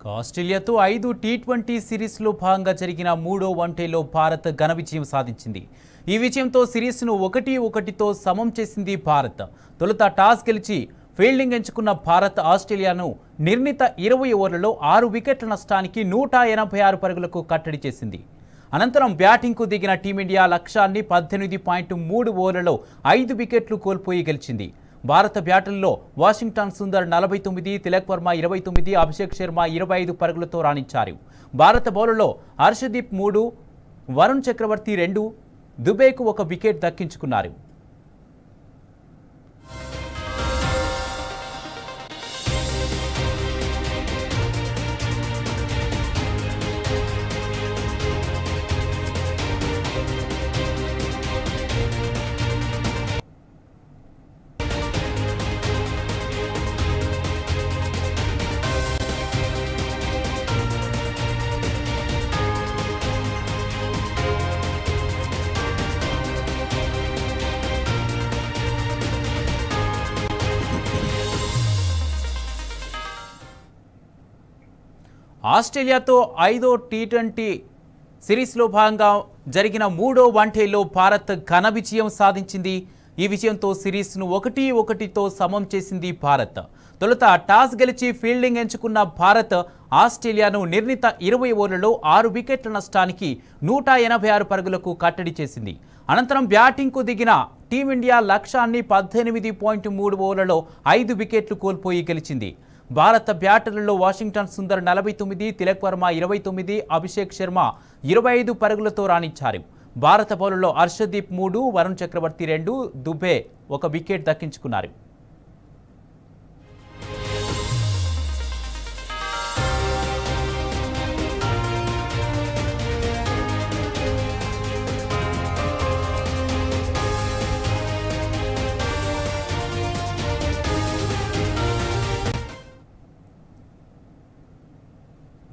ఆస్ట్రేలియాతో 5 T20 సిరీస్లో భాగంగా జరిగిన మూడో వన్డేలో భారత్ ఘన విజయం సాధించింది. ఈ విజయంతో సిరీస్ను 1-1తో సమం చేసింది భారత్. తొలుత టాస్ గెలిచి ఫీల్డింగ్ ఎంచుకున్న భారత్ ఆస్ట్రేలియాను నిర్ణీత 20 ఓవర్లలో 6 వికెట్ల నష్టానికి 186 పరుగులకు కట్టడి చేసింది. అనంతరం బ్యాటింగ్కు దిగిన టీమిండియా లక్ష్యాన్ని 18.3 ఓవర్లలో 5 వికెట్లు కోల్పోయి గెలిచింది. భారత బ్యాటర్లలో వాషింగ్టన్ సుందర్ 49, తిలక్ వర్మ 29, అభిషేక్ శర్మ 25 పరుగులతో రాణించారు. భారత బౌలర్లో హర్షదీప్ 3, వరుణ్ చక్రవర్తి 2, దుబేకు 1 వికెట్ దక్కించుకున్నారు. ఆస్ట్రేలియాతో 5వ టీ20 సిరీస్లో భాగంగా జరిగిన మూడో వన్డేలో భారత్ ఘన విజయం సాధించింది. ఈ విజయంతో సిరీస్ను 1-1తో సమం చేసింది భారత్. తొలుత టాస్ గెలిచి ఫీల్డింగ్ ఎంచుకున్న భారత్ ఆస్ట్రేలియాను నిర్ణీత 20 ఓవర్లలో 6 వికెట్ల నష్టానికి 186 పరుగులకు కట్టడి చేసింది. అనంతరం బ్యాటింగ్కు దిగిన టీమిండియా లక్ష్యాన్ని 18.3 ఓవర్లలో 5 వికెట్లు కోల్పోయి గెలిచింది. భారత బ్యాటర్లలో వాషింగ్టన్ సుందర్ 49, తిలక్ వర్మ 29, అభిషేక్ శర్మ 25 పరుగులతో రాణించారు. భారత బౌలర్లో హర్షదీప్ 3, వరుణ్ చక్రవర్తి 2, దుబే 1 వికెట్ దక్కించుకున్నారు.